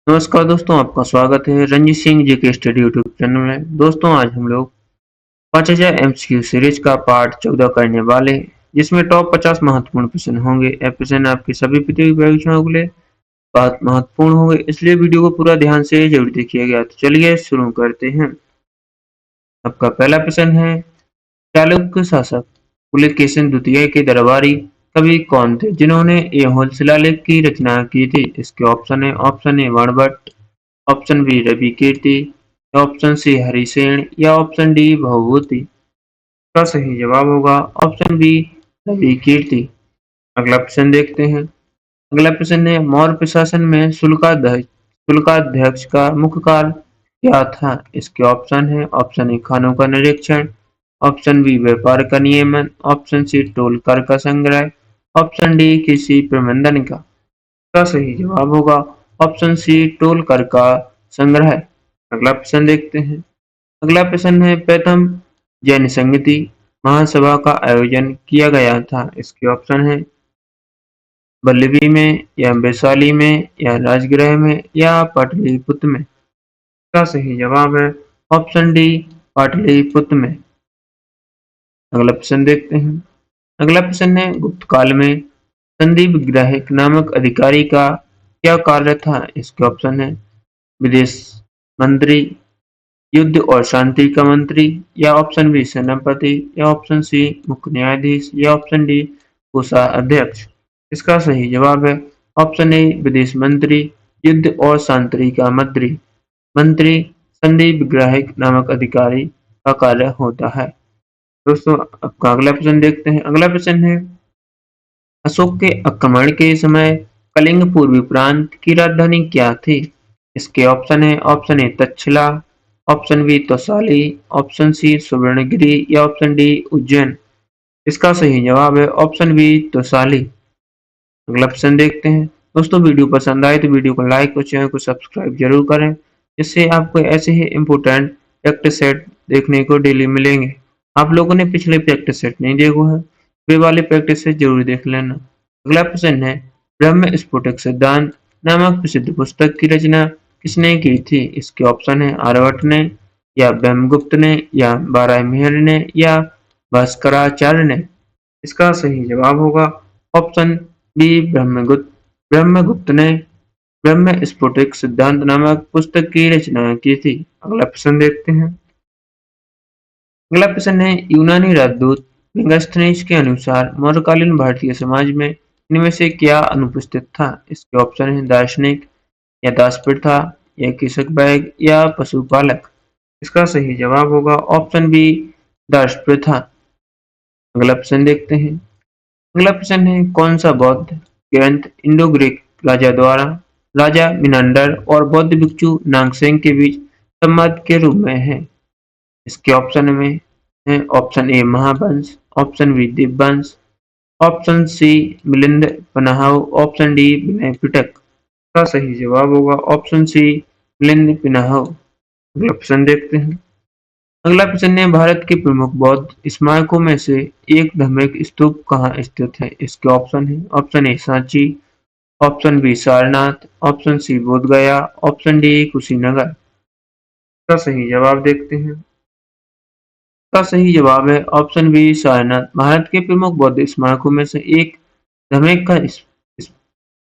नमस्कार दोस्तों, आपका स्वागत है रंजीत सिंह जी के स्टडी यूट्यूब चैनल में। दोस्तों, आज हम लोग 5000 एमसीक्यू सीरीज का पार्ट 14 करने वाले हैं, जिसमें टॉप 50 महत्वपूर्ण प्रश्न होंगे। यह प्रश्न आपके सभी प्रतियोगी परीक्षाओं के लिए बहुत महत्वपूर्ण होंगे, इसलिए वीडियो को पूरा ध्यान से जरूर देखिएगा। तो चलिए शुरू करते हैं। आपका पहला प्रश्न है, चालुक्य शासक पुलकेशिन द्वितीय के दरबारी कवि कौन थे, जिन्होंने ऐहोल शिलालेख की रचना की थी? इसके option A Banabhatta, option B Ravi Kirti, option C Harisena या ऑप्शन डी भवभूति। का सही जवाब होगा ऑप्शन बी रवि कीर्ति। अगला प्रश्न देखते हैं। अगला प्रश्न है, मौर्य प्रशासन में शुल्काध्यक्ष का मुख्य कार्य क्या था? इसके ऑप्शन है, ऑप्शन ए खानों का निरीक्षण, ऑप्शन बी व्यापार का नियमन, ऑप्शन सी टोल कर का संग्रह, ऑप्शन डी कृषि प्रबंधन का सही जवाब होगा ऑप्शन सी टोल कर का संग्रह। अगला प्रश्न देखते हैं। अगला प्रश्न है, प्रथम जैन संगति महासभा का आयोजन किया गया था? इसके ऑप्शन है, बल्लभी में या वैशाली में या राजगृह में या पाटलिपुत्र में। का सही जवाब है ऑप्शन डी पाटलिपुत्र में। अगला प्रश्न देखते हैं। अगला प्रश्न है, गुप्त काल में संदीप ग्राहक नामक अधिकारी का क्या कार्य था? इसके ऑप्शन है, विदेश मंत्री, युद्ध और शांति का मंत्री, या ऑप्शन बी सेनापति, या ऑप्शन सी मुख्य न्यायाधीश, या ऑप्शन डी कोषाध्यक्ष। इसका सही जवाब है ऑप्शन ए विदेश मंत्री, युद्ध और शांति का मंत्री संदीप ग्राहक नामक अधिकारी का कार्य होता है। दोस्तों, आपका अगला प्रश्न देखते हैं। अगला प्रश्न है, अशोक के आक्रमण के समय कलिंग पूर्वी प्रांत की राजधानी क्या थी? इसके ऑप्शन है, option A Takshashila, option B Tosali, option C Suvarnagiri या ऑप्शन डी उज्जैन। इसका सही जवाब है ऑप्शन बी तौसाली। अगला प्रश्न देखते हैं। दोस्तों, वीडियो पसंद आए तो वीडियो को लाइक और चैनल को सब्सक्राइब जरूर करें, जिससे आपको ऐसे ही इम्पोर्टेंट प्रैक्टिस सेट देखने को डेली मिलेंगे। आप लोगों ने पिछले प्रैक्टिस सेट नहीं देखो है, वे वाले प्रैक्टिस सेट जरूर देख लेना। अगला प्रश्न है, ब्रह्म स्फोटक सिद्धांत नामक प्रसिद्ध पुस्तक की रचना किसने की थी? इसके ऑप्शन है, आर्यभट्ट ने, या ब्रह्मगुप्त ने, या बाराहमिहिर ने, या भास्कराचार्य ने। इसका सही जवाब होगा ऑप्शन बी ब्रह्मगुप्त ने ब्रह्म स्फोटक सिद्धांत नामक पुस्तक की रचना की थी। अगला प्रश्न देखते हैं। अगला प्रश्न है, यूनानी राजदूत मेगास्थनीज के अनुसार मौर्यकालीन भारतीय समाज में इनमें से क्या अनुपस्थित था? इसके ऑप्शन है, दार्शनिक, या दास प्रथा, या कृषक बैग, या पशुपालक। इसका सही जवाब होगा ऑप्शन बी दास प्रथा। अगला प्रश्न देखते हैं। अगला प्रश्न है, कौन सा बौद्ध ग्रंथ इंडो ग्रीक राजा मिनांडर और बौद्ध भिक्षु नागसेन के बीच संवाद के रूप में है? इसके ऑप्शन में है, option A Mahavamsa, option B Divyavamsa, option C Milinda Panha, option D Vinaya Pitaka. का सही जवाब होगा ऑप्शन सी मिलिंद पन्हाव। अगला प्रश्न देखते हैं। अगला प्रश्न है, भारत के प्रमुख बौद्ध स्मारकों में से एक धार्मिक स्तूप कहाँ स्थित है? इसके ऑप्शन है, option A Sanchi, option B Sarnath, option C Bodhgaya, option D Kushinagar. का सही जवाब देखते हैं। का सही जवाब है ऑप्शन बी सारनाथ। भारत के प्रमुख बौद्ध स्मारकों में से एक धार्मिक का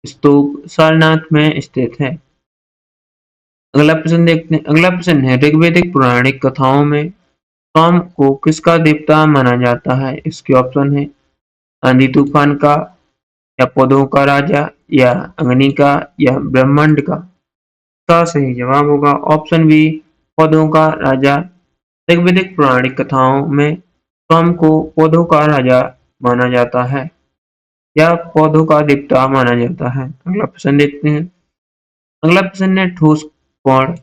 स्तूप सारनाथ में स्थित है। अगला प्रश्न देखते हैं। अगला प्रश्न है, ऋग्वेदिक पौराणिक कथाओं में सोम को किसका देवता माना जाता है? इसके ऑप्शन है, आंधी तूफान का, या पौधों का राजा, या अग्नि का, या ब्रह्मांड का सही जवाब होगा ऑप्शन बी पौधों का राजा। ऋग्वेदिक पौराणिक कथाओं में सोम को पौधों का राजा माना जाता है, या पौधों का देवता माना जाता है। अगला प्रश्न देखते हैं। अगला प्रश्न है, ठोस कोण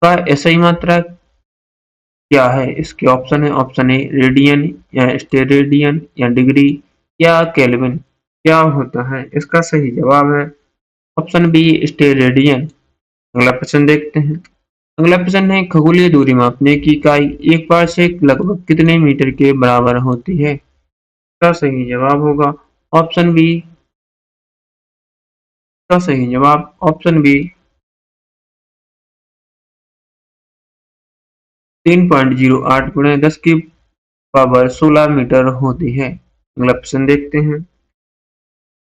का एसआई मात्रा क्या है? इसके ऑप्शन है, ऑप्शन ए रेडियन, या स्टेरेडियन, या डिग्री, या केल्विन। क्या होता है? इसका सही जवाब है ऑप्शन बी स्टेरेडियन। अगला प्रश्न देखते हैं। अगला प्रश्न है, खगोलीय दूरी मापने की इकाई एक पारसेक लगभग कितने मीटर के बराबर होती है? इसका सही जवाब होगा ऑप्शन बी का सही जवाब ऑप्शन बी 3.08 गुणे 10 की पावर 16 मीटर होती है। अगला प्रश्न देखते हैं।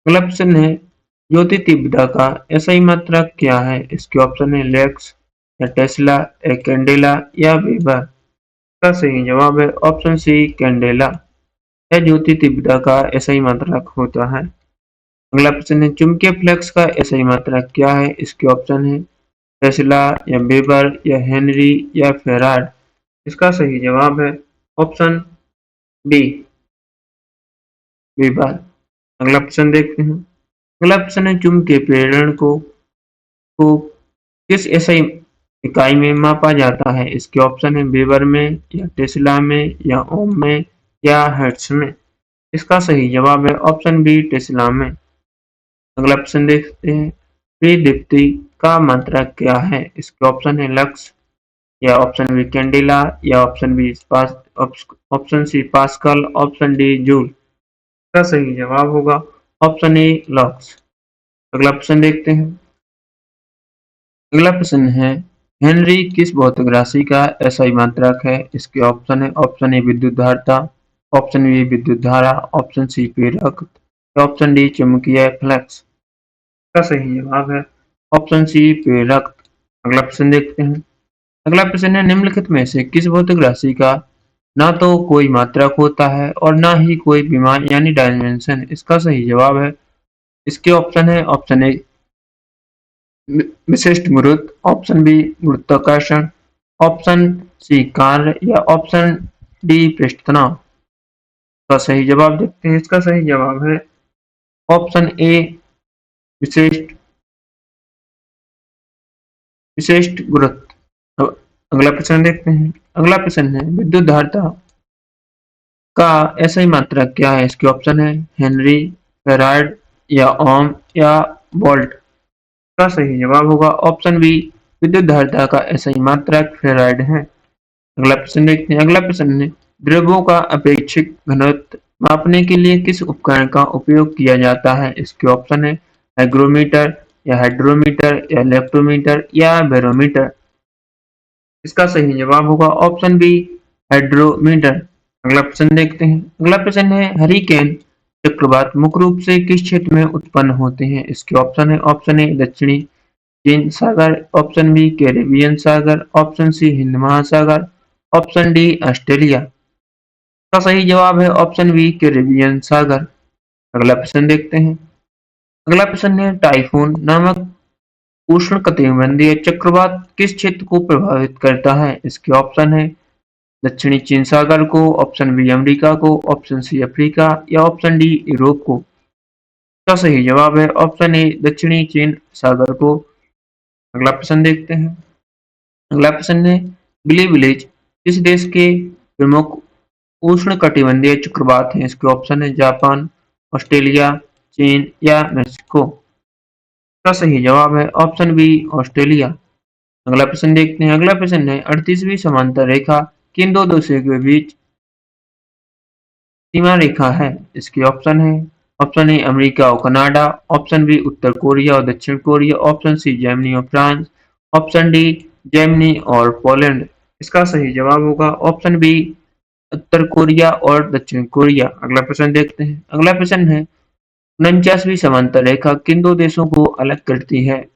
अगला प्रश्न है, ज्योति तीव्रता का एसआई मात्रक क्या है? इसके ऑप्शन है लक्स या टेस्ला या कैंडेला या वेबर। इसका सही जवाब है ऑप्शन सी कैंडेला। यह ज्योति तीव्रता का एसआई मात्रक होता है। अगला प्रश्न है, चुंबकीय फ्लक्स का एसआई मात्रक क्या है? इसके ऑप्शन है टेस्ला या वेबर या हेनरी या फेराड। इसका सही जवाब है ऑप्शन डी वेबर। अगला प्रश्न देखते हैं। अगला प्रश्न है, चुंबकीय प्रेरण को किस एसआई इकाई में मापा जाता है? इसके ऑप्शन है वेबर में या टेस्ला में या ओम में या हर्ट्ज में। इसका सही जवाब है ऑप्शन बी टेस्ला में। अगला प्रश्न देखते हैं, प्रदीप्ति का मात्रक क्या है? इसके ऑप्शन है लक्स या ऑप्शन बी कैंडेला या option C pascal, option D joule. इसका सही जवाब होगा ऑप्शन ए लक्स। अगला प्रश्न देखते हैं। अगला प्रश्न है, हेनरी किस भौतिक राशि का एसआई मात्रक है? इसके ऑप्शन है ऑप्शन ए विद्युत धारिता, ऑप्शन बी विद्युत धारा, ऑप्शन सी प्रेरक या ऑप्शन डी चुंबकीय फ्लक्स। इसका सही जवाब है ऑप्शन सी प्रेरक। अगला प्रश्न देखते हैं। अगला प्रश्न है, निम्नलिखित में से किस भौतिक राशि का ना तो कोई मात्रक होता है और ना ही कोई विमान यानी डायमेंशन? इसका सही जवाब है, इसके ऑप्शन है ऑप्शन ए विशिष्ट गुरुत्व, ऑप्शन बी गुरुत्वाकर्षण, ऑप्शन सी कार्य या ऑप्शन डी पृष्ठ तनाव। का सही जवाब देखते हैं। इसका सही जवाब है ऑप्शन ए विशिष्ट विशिष्ट गुरुत्व। अगला प्रश्न देखते हैं। अगला प्रश्न है, विद्युत धारिता का एसआई मात्रक क्या है? इसके ऑप्शन है हेनरी, फेराड या ओम या वोल्ट। का सही जवाब होगा ऑप्शन बी विद्युत धारिता का एसआई मात्रक फेराड है। अगला प्रश्न देखते हैं। अगला प्रश्न है, द्रव्यों का अपेक्षित घनत्व मापने के लिए किस उपकरण का उपयोग किया जाता है? इसके ऑप्शन है हाइग्रोमीटर या हाइड्रोमीटर या इलेक्ट्रोमीटर या बैरोमीटर। इसका सही जवाब होगा ऑप्शन बी हाइड्रोमीटर। अगला प्रश्न देखते हैं। अगला प्रश्न है, हरिकेन चक्रवात मुख्य रूप से किस क्षेत्र में उत्पन्न होते हैं? इसके ऑप्शन है ऑप्शन ए दक्षिणी चीन सागर, ऑप्शन बी कैरेबियन सागर, ऑप्शन सी हिंद महासागर, ऑप्शन डी ऑस्ट्रेलिया। का सही जवाब है ऑप्शन बी कैरेबियन सागर। अगला प्रश्न देखते हैं। अगला प्रश्न है, टाइफून नामक उष्णकटिबंधीय चक्रवात किस क्षेत्र को प्रभावित करता है? इसके ऑप्शन है दक्षिणी चीन सागर को, ऑप्शन बी अमेरिका को, ऑप्शन सी अफ्रीका या ऑप्शन डी यूरोप को। का सही जवाब है ऑप्शन ए दक्षिणी चीन सागर को। अगला प्रश्न देखते हैं। अगला प्रश्न है, गिली विलेज किस देश के प्रमुख उष्णकटिबंधीय चक्रवात हैं? इसके ऑप्शन है जापान, ऑस्ट्रेलिया, चीन या मेक्सिको। का सही जवाब है ऑप्शन बी ऑस्ट्रेलिया। अगला प्रश्न देखते हैं। अगला प्रश्न है, 38वीं समांतर रेखा किन दो देशों के बीच सीमा रेखा है? इसके ऑप्शन है ऑप्शन ए अमेरिका और कनाडा, ऑप्शन बी उत्तर कोरिया और दक्षिण कोरिया, ऑप्शन सी जर्मनी और फ्रांस, ऑप्शन डी जर्मनी और पोलैंड। इसका सही जवाब होगा ऑप्शन बी उत्तर कोरिया और दक्षिण कोरिया। अगला प्रश्न देखते हैं। अगला प्रश्न है, 49वीं समांतर रेखा किन दो देशों को अलग करती है?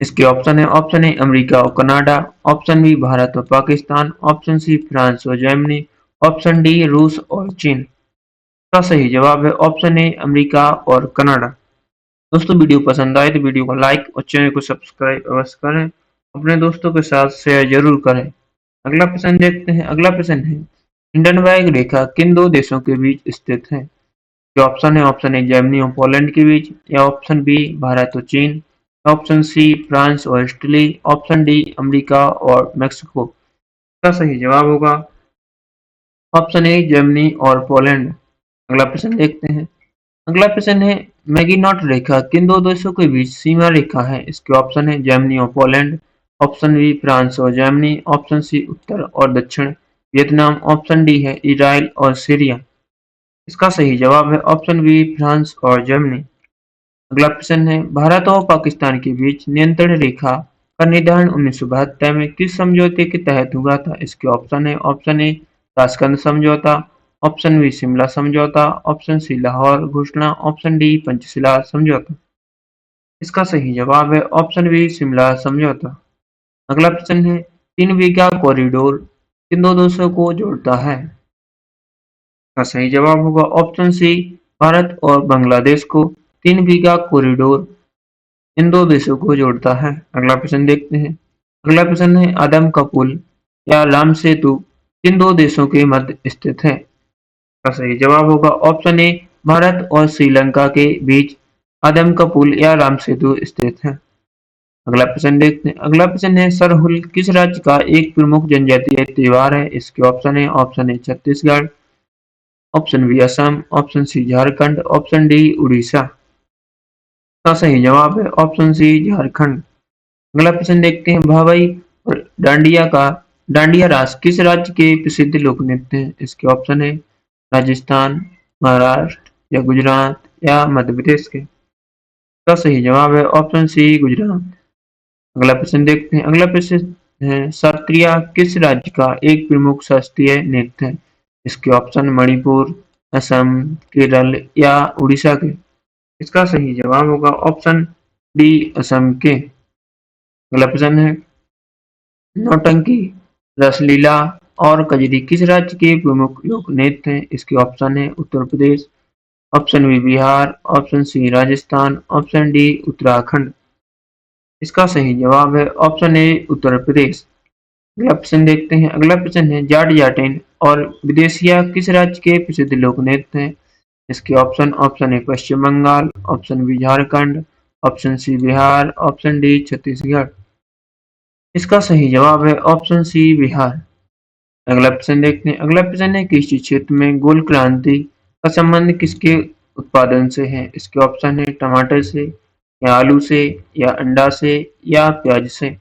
इसके ऑप्शन है ऑप्शन ए अमेरिका और कनाडा, ऑप्शन बी भारत और पाकिस्तान, ऑप्शन सी फ्रांस और जर्मनी, ऑप्शन डी रूस और चीन। का सही जवाब है ऑप्शन ए अमेरिका और कनाडा। दोस्तों, वीडियो पसंद आए तो वीडियो को लाइक और चैनल को सब्सक्राइब अवश्य करें। अपने दोस्तों के साथ शेयर जरूर करें। अगला प्रश्न देखते हैं। अगला प्रश्न है, हिंडनबर्ग रेखा किन दो देशों के बीच स्थित है? जो ऑप्शन है ऑप्शन ए जर्मनी और पोलैंड के बीच, या ऑप्शन बी भारत और चीन, ऑप्शन सी फ्रांस और इटली, ऑप्शन डी अमेरिका और मेक्सिको। का सही जवाब होगा ऑप्शन ए जर्मनी और पोलैंड। अगला प्रश्न देखते हैं। अगला प्रश्न है, मैगिनॉट रेखा किन दो देशों के बीच सीमा रेखा है? इसके ऑप्शन है जर्मनी और पोलैंड, ऑप्शन बी फ्रांस और जर्मनी, ऑप्शन सी उत्तर और दक्षिण वियतनाम, ऑप्शन डी है इजराइल और सीरिया। इसका सही जवाब है ऑप्शन बी फ्रांस और जर्मनी। अगला प्रश्न है, भारत और पाकिस्तान के बीच नियंत्रण रेखा का निर्धारण 1972 में किस समझौते के तहत हुआ था? इसके ऑप्शन ए ताशकंद समझौता, ऑप्शन बी शिमला समझौता, ऑप्शन सी लाहौर घोषणा, ऑप्शन डी पंचशिला समझौता। इसका सही जवाब है ऑप्शन बी शिमला समझौता। अगला प्रश्न है, तीन बीघा कॉरिडोर किन दो देशों को जोड़ता है? इसका सही जवाब होगा ऑप्शन सी भारत और बांग्लादेश को। तीन बीघा कॉरिडोर इन दो देशों को जोड़ता है। अगला प्रश्न देखते हैं। अगला प्रश्न है, आदम का पुल या राम सेतु किन दो देशों के मध्य स्थित है? इसका सही जवाब होगा ऑप्शन ए भारत और श्रीलंका के बीच आदम का पुल या राम सेतु स्थित है। अगला प्रश्न देखते हैं। अगला प्रश्न है, सरहुल किस राज्य का एक प्रमुख जनजातीय त्योहार है? इसके option A Chhattisgarh, option B Assam, option C Jharkhand, option D Orissa. का सही जवाब है ऑप्शन सी झारखंड। अगला प्रश्न देखते हैं। भाभई और डांडिया रास किस राज्य के प्रसिद्ध लोक नृत्य हैं? इसके ऑप्शन है राजस्थान, महाराष्ट्र या गुजरात या मध्य प्रदेश के। का सही जवाब है ऑप्शन सी गुजरात। अगला प्रश्न देखते हैं। अगला प्रश्न है, सत्रिया किस राज्य का एक प्रमुख शास्त्रीय नृत्य है? इसके ऑप्शन मणिपुर, असम, केरल या उड़ीसा के। इसका सही जवाब होगा ऑप्शन डी असम के। अगला प्रश्न है, नौटंकी, रसलीला और कजरी किस राज्य के प्रमुख लोक नृत्य हैं? इसके ऑप्शन है Uttar Pradesh, option B Bihar, option C Rajasthan, option D Uttarakhand. इसका सही जवाब है ऑप्शन ए उत्तर प्रदेश। अगला प्रश्न देखते हैं। अगला प्रश्न है, जाट जाटिन और विदेशिया किस राज्य के प्रसिद्ध लोक नृत्य हैं? इसके option A Paschim Bengal, option B Jharkhand, option C Bihar, option D Chhattisgarh. इसका सही जवाब है ऑप्शन सी बिहार। अगला प्रश्न देखते हैं। अगला प्रश्न है, कृषि क्षेत्र में गोल क्रांति का संबंध किसके उत्पादन से है? इसके ऑप्शन है टमाटर से या आलू से या अंडा से या प्याज से।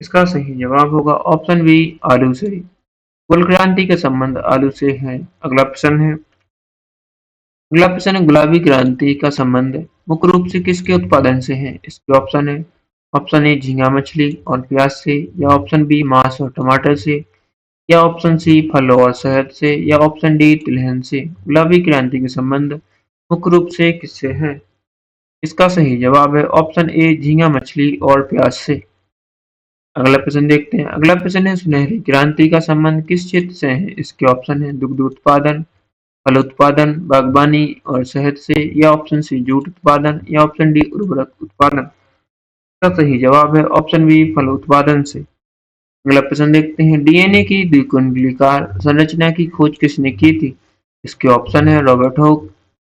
इसका सही जवाब होगा ऑप्शन बी आलू से। गोल क्रांति का संबंध आलू से है। अगला प्रश्न है। अगला प्रश्न है, गुलाबी क्रांति का संबंध मुख्य रूप से किसके उत्पादन से है? इसके ऑप्शन ए झींगा मछली और प्याज से, या ऑप्शन बी मांस और टमाटर से, या ऑप्शन सी फल और शहद से, या ऑप्शन डी तिलहन से। गुलाबी क्रांति के संबंध मुख्य रूप से किससे है? इसका सही जवाब है ऑप्शन ए झींगा मछली और प्याज से। अगला प्रश्न देखते हैं। अगला प्रश्न है, सुनहरी क्रांति का संबंध किस क्षेत्र से है? इसके ऑप्शन है दुग्ध उत्पादन, फल उत्पादन, बागवानी और शहद से, या ऑप्शन सी जूट उत्पादन, या ऑप्शन डी उर्वरक उत्पादन। इसका सही जवाब है ऑप्शन बी फल उत्पादन से। अगला प्रश्न देखते हैं। डीएनए की द्विकुंडलीकार संरचना की खोज किसने की थी? इसके ऑप्शन है Robert Hooke,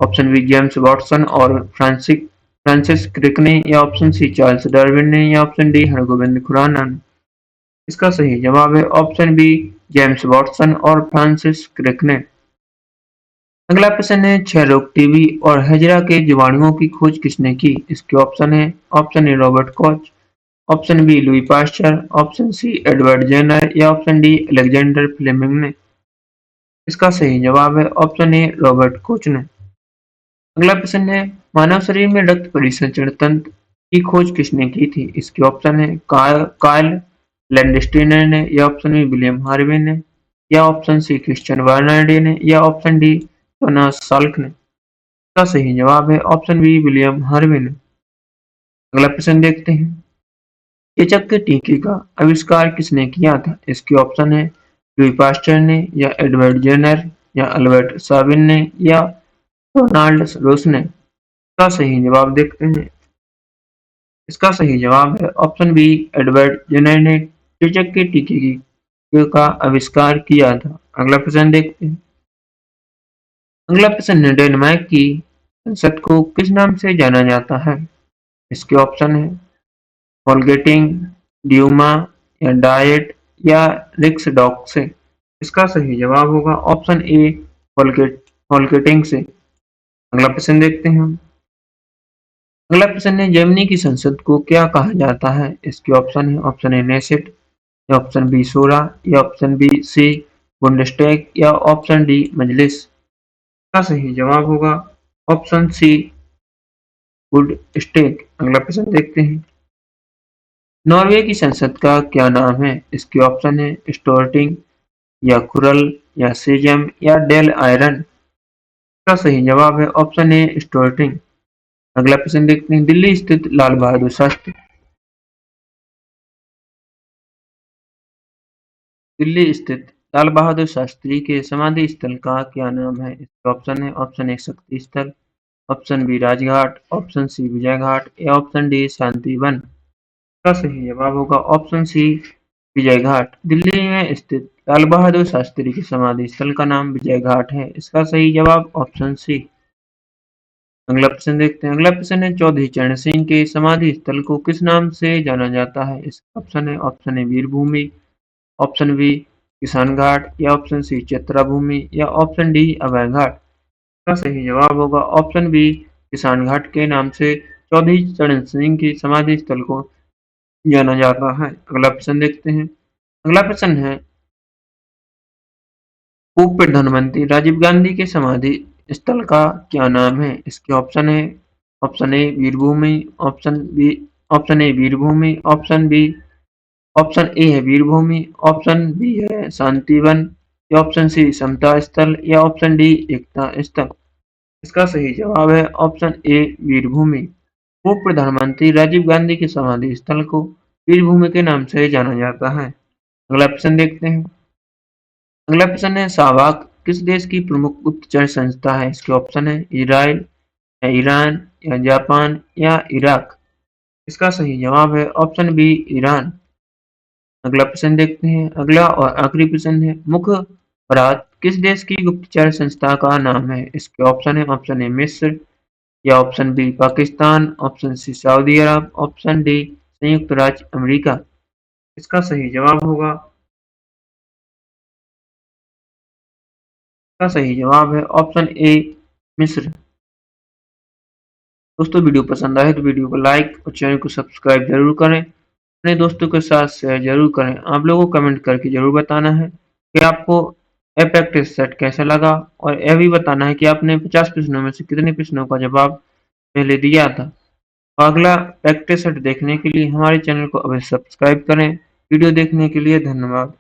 option B James Watson और फ्रांसिस क्रिक ने, या ऑप्शन सी चार्ल्स डार्विन ने, या ऑप्शन डी हरगोविंद खुराना ने। इसका सही जवाब है ऑप्शन बी जेम्स वाटसन और फ्रांसिस क्रिक ने। अगला प्रश्न है, क्षय रोग, टीबी और हैजरा के जीवाणुओं की खोज किसने की? इसके option A Robert Koch, option B Louis Pasteur, option C Edward Jenner, या ऑप्शन डी अलेक्जेंडर फ्लेमिंग ने। इसका सही जवाब है ऑप्शन ए रॉबर्ट कोच ने। अगला प्रश्न है, मानव शरीर में रक्त परिसंचरण तंत्र की खोज किसने की थी? इसके ऑप्शन है कार्ल लैंडस्टीनर ने, या ऑप्शन बी विलियम हार्वे ने, या ऑप्शन सी क्रिश्चियन बर्नार्डी ने, या ऑप्शन डी जोनास साल्क ने। इसका सही जवाब है ऑप्शन बी विलियम हार्वे ने। अगला प्रश्न देखते हैं। चेचक के टीके का आविष्कार किसने किया था? इसके ऑप्शन है लुई पास्चर ने, या एडवर्ड जेनर, या अल्बर्ट साबिन ने, या रोनाल्ड रोस ने। इसका सही जवाब देखते हैं। इसका सही जवाब है ऑप्शन बी एडवर्ड जेनर ने चेचक के टीके का आविष्कार किया था। अगला प्रश्न देखते हैं। अगला प्रश्न है, डेनमार्क की संसद को किस नाम से जाना जाता है? इसके ऑप्शन है फोलगेटिंग, ड्यूमा, या डाइट, या रिक्सडॉक से। इसका सही जवाब होगा ऑप्शन ए फोलगेटिंग से। अगला प्रश्न देखते हैं। अगला प्रश्न है, जर्मनी की संसद को क्या कहा जाता है? इसके ऑप्शन ए नेसेट, या ऑप्शन बी शूरा, या ऑप्शन बी सी बुंडेस्टैग, या ऑप्शन डी मजलिस। का सही जवाब होगा ऑप्शन सी बुंडेस्टैग। अगला प्रश्न देखते हैं। नॉर्वे की संसद का क्या नाम है? इसके ऑप्शन है स्टोर्टिंग या खुरल या सेजम या डेल आयरन। इसका सही जवाब है ऑप्शन ए स्टोर्टिंग। अगला प्रश्न देखते हैं, दिल्ली स्थित लाल बहादुर शास्त्री दिल्ली स्थित लाल बहादुर शास्त्री के समाधि स्थल का क्या नाम है? इसके ऑप्शन है option A Shakti Sthal, option B Rajghat, option C Vijay Ghat या ऑप्शन डी शांति वन। इसका सही जवाब होगा ऑप्शन सी विजय घाट। दिल्ली में स्थित लाल बहादुर शास्त्री की समाधि स्थल का नाम विजय घाट है। इसका सही जवाब ऑप्शन सी। अगला प्रश्न देखते हैं, अगला प्रश्न है चौधरी चरण सिंह के समाधि स्थल को किस नाम से जाना जाता है? इसका ऑप्शन है option A Veer Bhumi, option B Kisan Ghat या ऑप्शन सी चित्रा भूमि या ऑप्शन डी अभय घाट। इसका सही जवाब होगा ऑप्शन बी किसान घाट के नाम से चौधरी चरण सिंह की समाधि स्थल को जाना जाता है। अगला प्रश्न देखते हैं, अगला प्रश्न है पूर्व प्रधानमंत्री राजीव गांधी के समाधि स्थल का क्या नाम है? इसके ऑप्शन है option A Veerbhumi, option A Veerbhumi, option A है वीरभूमि, ऑप्शन बी है शांतिवन या ऑप्शन सी समता स्थल या ऑप्शन डी एकता स्थल। इसका सही जवाब है ऑप्शन ए वीरभूमि। पूर्व प्रधानमंत्री राजीव गांधी के समाधि स्थल को वीरभूमि के नाम से जाना जाता है। अगला प्रश्न देखते हैं, अगला प्रश्न है शाहबाग किस देश की प्रमुख गुप्तचर संस्था है? इसके ऑप्शन है इजराइल या ईरान या जापान या इराक। इसका सही जवाब है ऑप्शन बी ईरान। अगला प्रश्न देखते हैं, अगला और आखिरी प्रश्न है मुख्य अपराध किस देश की गुप्तचर संस्था का नाम है? इसके ऑप्शन है ऑप्शन ए मिस्र या option B Pakistan, option C सऊदी अरब, ऑप्शन डी संयुक्त राज्य अमेरिका। इसका सही जवाब होगा, इसका सही जवाब है ऑप्शन ए मिस्र। दोस्तों वीडियो पसंद आए तो वीडियो को लाइक और चैनल को सब्सक्राइब जरूर करें। अपने दोस्तों के साथ शेयर जरूर करें। आप लोगों को कमेंट करके जरूर बताना है कि आपको यह प्रैक्टिस सेट कैसा लगा और यह भी बताना है कि आपने 50 प्रश्नों में से कितने प्रश्नों का जवाब पहले दिया था। और अगला प्रैक्टिस सेट देखने के लिए हमारे चैनल को अवश्य सब्सक्राइब करें। वीडियो देखने के लिए धन्यवाद।